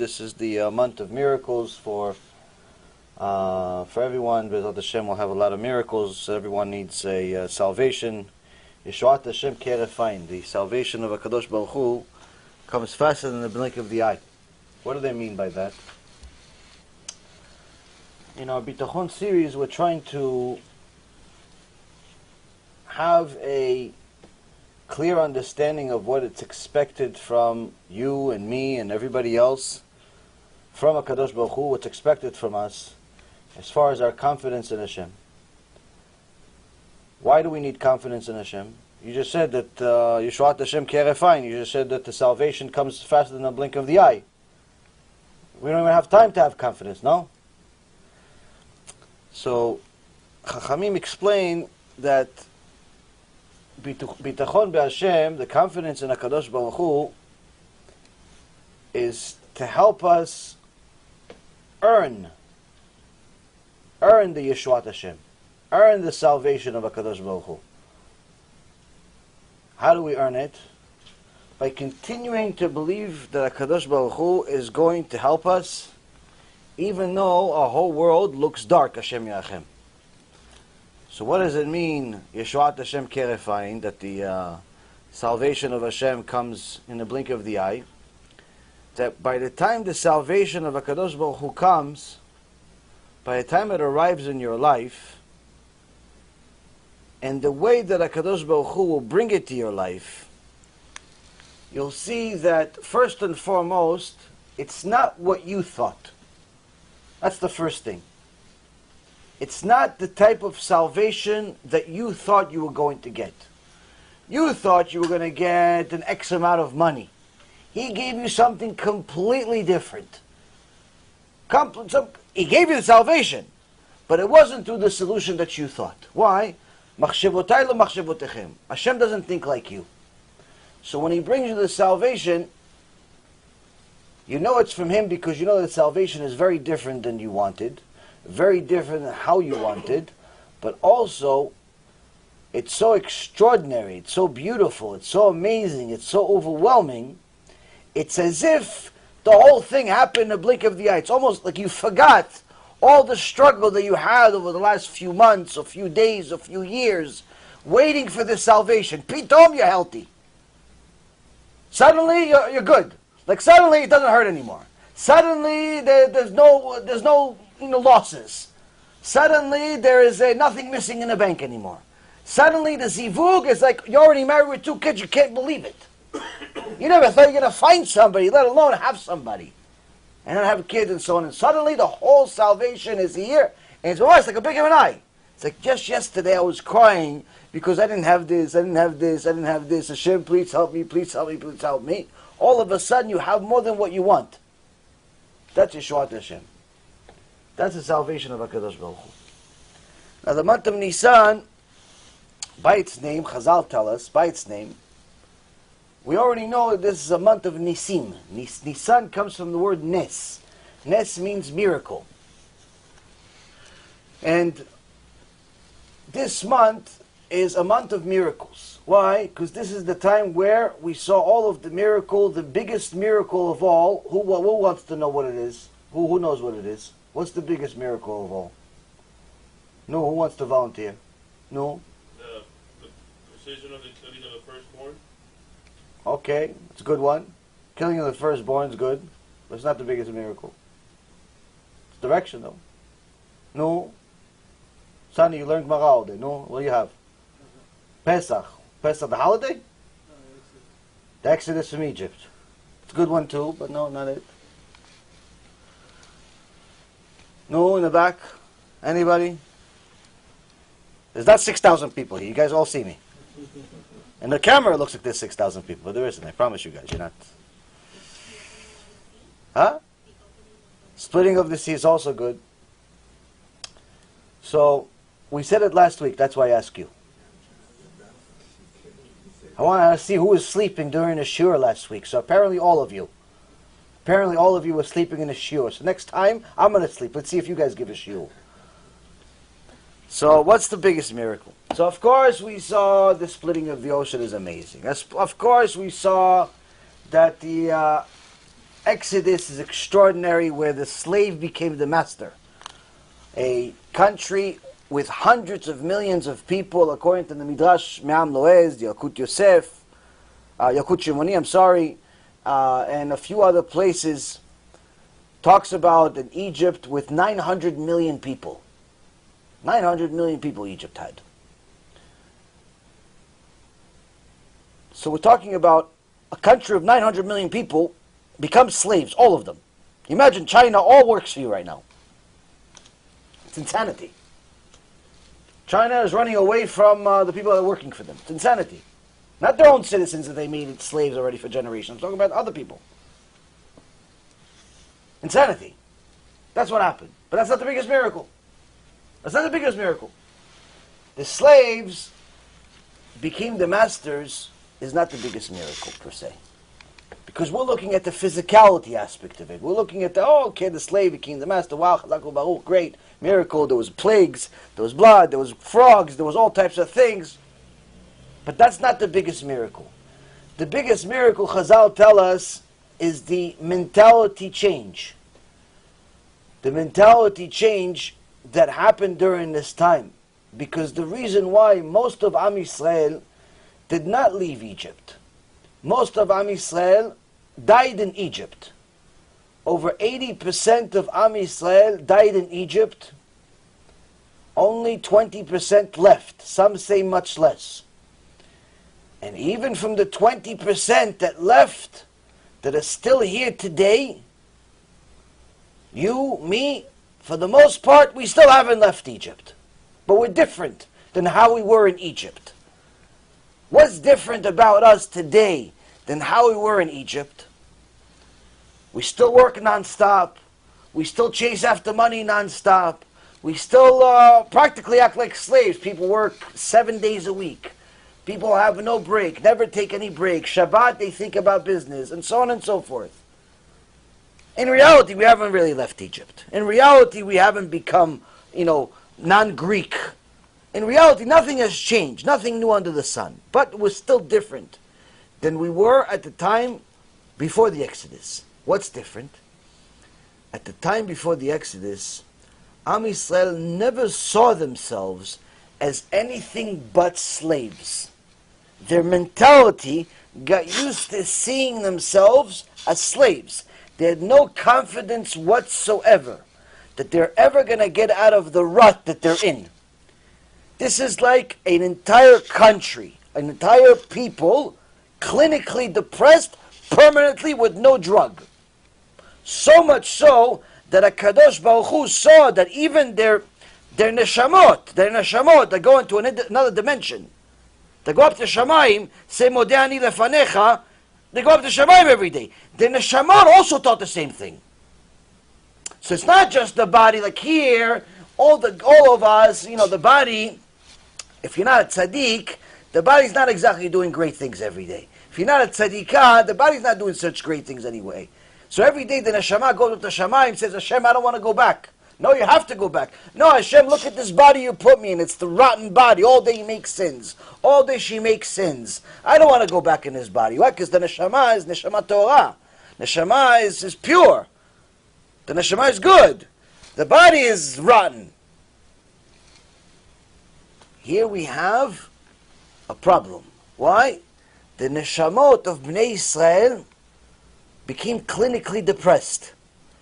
This is the month of miracles for everyone. Avodat HaShem will have a lot of miracles. Everyone needs a salvation. Yeshuat HaShem Kerefine. The salvation of HaKadosh Baruch Hu comes faster than the blink of the eye. What do they mean by that? In our Bitachon series, we're trying to have a clear understanding of what it's expected from you and me and everybody else, from HaKadosh Baruch Hu, what's expected from us, as far as our confidence in Hashem. Why do we need confidence in Hashem? You just said that Yeshuat HaShem Kerefine. You just said that the salvation comes faster than the blink of the eye. We don't even have time to have confidence, no? So, Chachamim explain that Bitachon HaShem, the confidence in HaKadosh Baruch Hu, is to help us earn the Yeshuat HaShem, earn the salvation of HaKadosh Baruch Hu. How do we earn it? By continuing to believe that HaKadosh Baruch Hu is going to help us, even though our whole world looks dark, Hashem Yachem. So what does it mean, Yeshuat HaShem Kerefine, that the salvation of Hashem comes in the blink of the eye? That by the time the salvation of HaKadosh Baruch Hu comes, by the time it arrives in your life, and the way that HaKadosh Baruch Hu will bring it to your life, you'll see that first and foremost, it's not what you thought. That's the first thing. It's not the type of salvation that you thought you were going to get. You thought you were going to get an X amount of money. He gave you something completely different. He gave you the salvation, but it wasn't through the solution that you thought. Why? Hashem doesn't think like you. So when He brings you the salvation, you know it's from Him because you know that salvation is very different than you wanted. Very different than how you wanted, but also it's so extraordinary, it's so beautiful, it's so amazing, it's so overwhelming. It's as if the whole thing happened in a blink of the eye. It's almost like you forgot all the struggle that you had over the last few months, or few days, or few years, waiting for this salvation. Pitom, you're healthy. Suddenly, you're good. Like suddenly, it doesn't hurt anymore. Suddenly, there's no losses. Suddenly, there is nothing missing in the bank anymore. Suddenly, the zivug is like you're already married with 2 kids. You can't believe it. You never thought you're going to find somebody, let alone have somebody, and then have kids and so on. And suddenly, the whole salvation is here, and it's almost like a blink of an eye. It's like just yesterday I was crying because I didn't have this, I didn't have this, I didn't have this. Hashem, please help me, please help me, please help me. All of a sudden, you have more than what you want. That's Yeshuat HaShem. That's the salvation of HaKadosh Baruch Hu. Now the month of Nissan, by its name, Chazal tell us, by its name, we already know that this is a month of Nisim. Nissan comes from the word Nes. Nes means miracle. And this month is a month of miracles. Why? Because this is the time where we saw all of the miracle, the biggest miracle of all. Who wants to know what it is? Who knows what it is? What's the biggest miracle of all? No, who wants to volunteer? No? The precision of the killing of the firstborn. Okay, it's a good one. Killing of the firstborn is good, but it's not the biggest miracle. It's direction, though. No? Sonny, you learned Gemara all day. No? What do you have? Pesach. Pesach, the holiday? The Exodus from Egypt. It's a good one, too, but no, not it. No, in the back? Anybody? There's not 6,000 people here. You guys all see me. And the camera looks like there's 6,000 people, but there isn't. I promise you guys, you're not. Huh? Splitting of the sea is also good. So, we said it last week. That's why I ask you. I want to see who was sleeping during the shiur last week. So apparently all of you. Apparently all of you were sleeping in the shiur. So next time, I'm going to sleep. Let's see if you guys give a shiur. So what's the biggest miracle? So of course we saw the splitting of the ocean is amazing. Of course we saw that the Exodus is extraordinary, where the slave became the master. A country with hundreds of millions of people, according to the Midrash, Me'am Loez, Yakut Yosef, Yakut Shimoni, and a few other places, talks about an Egypt with 900 million people. 900 million people Egypt had. So we're talking about a country of 900 million people become slaves, all of them. Imagine China all works for you right now. It's insanity. China is running away from the people that are working for them. It's insanity. Not their own citizens that they made it slaves already for generations. I'm talking about other people. Insanity. That's what happened. But that's not the biggest miracle. That's not the biggest miracle. The slaves became the masters is not the biggest miracle per se. Because we're looking at the physicality aspect of it. We're looking at the slave became the master. Wow, Chazak Baruch, great miracle. There was plagues, there was blood, there was frogs, there was all types of things. But that's not the biggest miracle. The biggest miracle, Chazal tell us, is the mentality change. The mentality change that happened during this time. Because the reason why most of Am Yisrael did not leave Egypt. Most of Am Yisrael died in Egypt. Over 80% of Am Yisrael died in Egypt. Only 20% left. Some say much less. And even from the 20% that left, that are still here today, you, me, for the most part, we still haven't left Egypt. But we're different than how we were in Egypt. What's different about us today than how we were in Egypt? We still work non-stop. We still chase after money non-stop. We still practically act like slaves. People work 7 days a week. People have no break, never take any break. Shabbat, they think about business, and so on and so forth. In reality, we haven't really left Egypt. In reality, we haven't become, non-Greek. In reality, nothing has changed. Nothing new under the sun. But we're still different than we were at the time before the Exodus. What's different? At the time before the Exodus, Am Yisrael never saw themselves as anything but slaves. Their mentality got used to seeing themselves as slaves. They had no confidence whatsoever that they're ever going to get out of the rut that they're in. This is like an entire country, an entire people, clinically depressed, permanently with no drug. So much so that HaKadosh Baruch Hu saw that even their neshamot, that go into another dimension, they go up to Shamayim, say Modeh Ani Lefanecha, they go up to Shamayim every day. The neshamot also taught the same thing. So it's not just the body, like here, all of us, the body, if you're not a tzaddik, the body's not exactly doing great things every day. If you're not a tzaddikah, the body's not doing such great things anyway. So every day the neshama goes up to Shamayim and says, Hashem, I don't want to go back. No, you have to go back. No, Hashem, look at this body you put me in. It's the rotten body. All day he makes sins. All day she makes sins. I don't want to go back in this body. Why? Because the neshama is neshama Torah. Neshama is pure. The neshama is good. The body is rotten. Here we have a problem. Why? The neshamot of Bnei Yisrael became clinically depressed.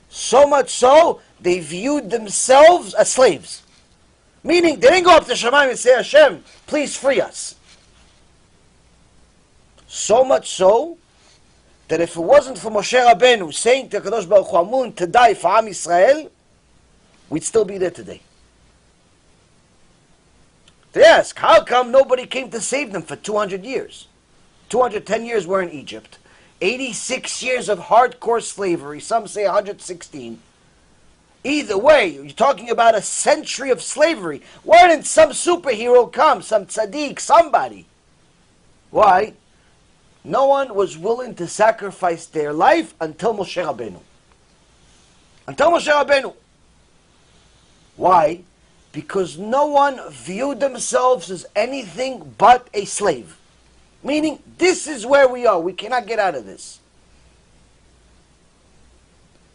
So much so, they viewed themselves as slaves. Meaning, they didn't go up to Shamayim and say, Hashem, please free us. So much so, that if it wasn't for Moshe Rabbeinu saying to Kadosh Baruch Hu, I'm willing to die for Am Yisrael, we'd still be there today. They ask, how come nobody came to save them for 200 years? 210 years we're in Egypt. 86 years of hardcore slavery, some say 116. Either way, you're talking about a century of slavery. Why didn't some superhero come, some tzaddik, somebody? Why? No one was willing to sacrifice their life until Moshe Rabbeinu. Until Moshe Rabbeinu. Why? Because no one viewed themselves as anything but a slave. Meaning, this is where we are. We cannot get out of this.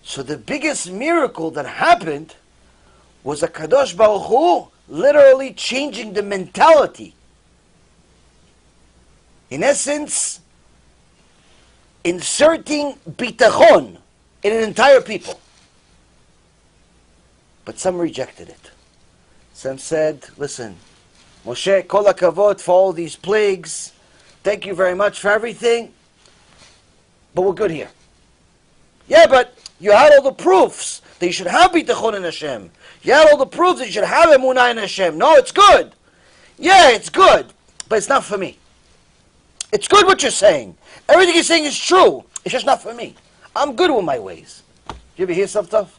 So the biggest miracle that happened was a Kadosh Baruch Hu literally changing the mentality. In essence, inserting Bitachon in an entire people. But some rejected it. Some said, listen, Moshe, kol hakavod for all these plagues. Thank you very much for everything. But we're good here. Yeah, but you had all the proofs that you should have Bitachon in Hashem. You had all the proofs that you should have Emunah in Hashem. No, it's good. Yeah, it's good. But it's not for me. It's good what you're saying. Everything you're saying is true. It's just not for me. I'm good with my ways. You ever hear some stuff?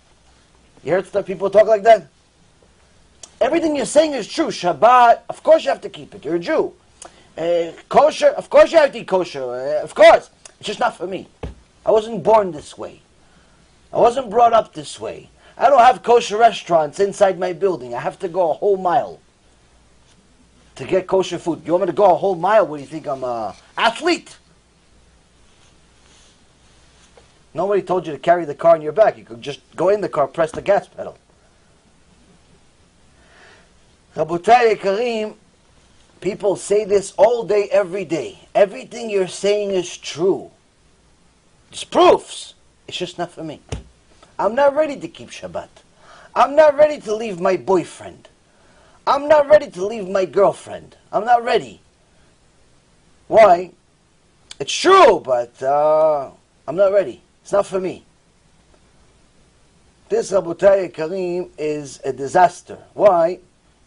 You heard stuff people talk like that? Everything you're saying is true. Shabbat, of course you have to keep it. You're a Jew. Kosher, of course you have to eat kosher. Of course. It's just not for me. I wasn't born this way. I wasn't brought up this way. I don't have kosher restaurants inside my building. I have to go a whole mile to get kosher food. You want me to go a whole mile? What do you think, I'm an athlete? Nobody told you to carry the car on your back. You could just go in the car, press the gas pedal. Rabotai Karim, people say this all day, every day. Everything you're saying is true. It's proofs. It's just not for me. I'm not ready to keep Shabbat. I'm not ready to leave my boyfriend. I'm not ready to leave my girlfriend. I'm not ready. Why? It's true, but I'm not ready. It's not for me. This, Rabotai Karim, is a disaster. Why?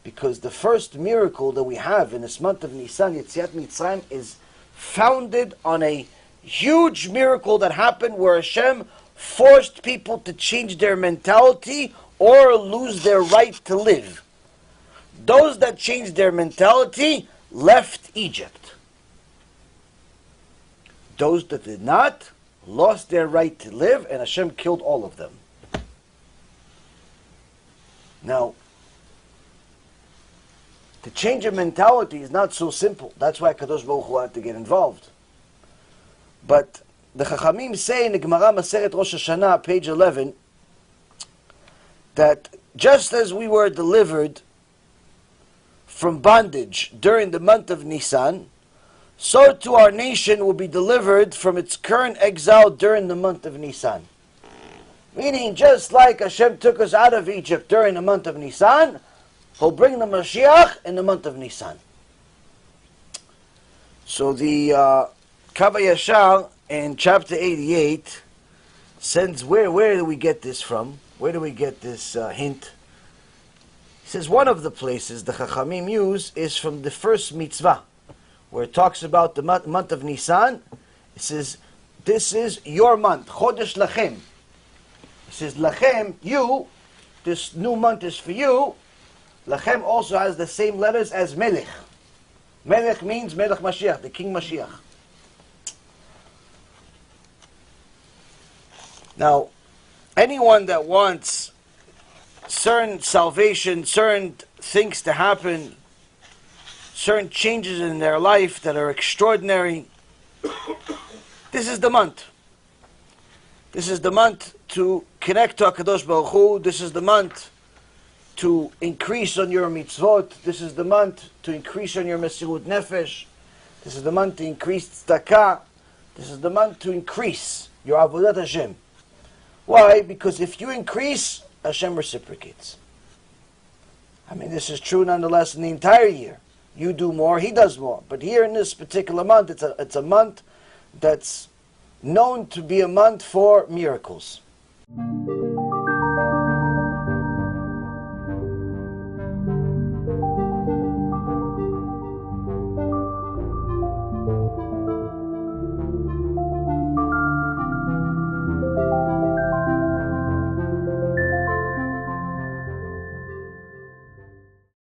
Because the first miracle that we have in this month of Nisan, Yetziat Mitzrayim, is founded on a huge miracle that happened where Hashem forced people to change their mentality or lose their right to live. Those that changed their mentality left Egypt. Those that did not lost their right to live, and Hashem killed all of them. Now, to change a mentality is not so simple. That's why Kadosh Baruch Hu had to get involved. But the Chachamim say in the Gemara Maseret Rosh Hashanah, page 11, that just as we were delivered from bondage during the month of Nisan, so too our nation will be delivered from its current exile during the month of Nisan. Meaning, just like Hashem took us out of Egypt during the month of Nisan, He'll bring the MaShiach in the month of Nisan. So the Kav HaYashar in chapter 88 sends, where do we get this from? Where do we get this hint? He says one of the places the Chachamim use is from the first mitzvah, where it talks about the month of Nisan. It says, this is your month, Chodesh Lachem. It says, Lachem, you, this new month is for you. Lachem also has the same letters as Melech. Melech means Melech Mashiach, the King Mashiach. Now, anyone that wants certain salvation, certain things to happen, certain changes in their life that are extraordinary, this is the month. This is the month to connect to HaKadosh Baruch Hu. This is the month to increase on your mitzvot. This is the month to increase on your Mesirut Nefesh. This is the month to increase tzedakah. This is the month to increase your Avodat HaShem. Why? Because if you increase, Hashem reciprocates. I mean, this is true nonetheless in the entire year. You do more, He does more. But here in this particular month, it's a month that's known to be a month for miracles.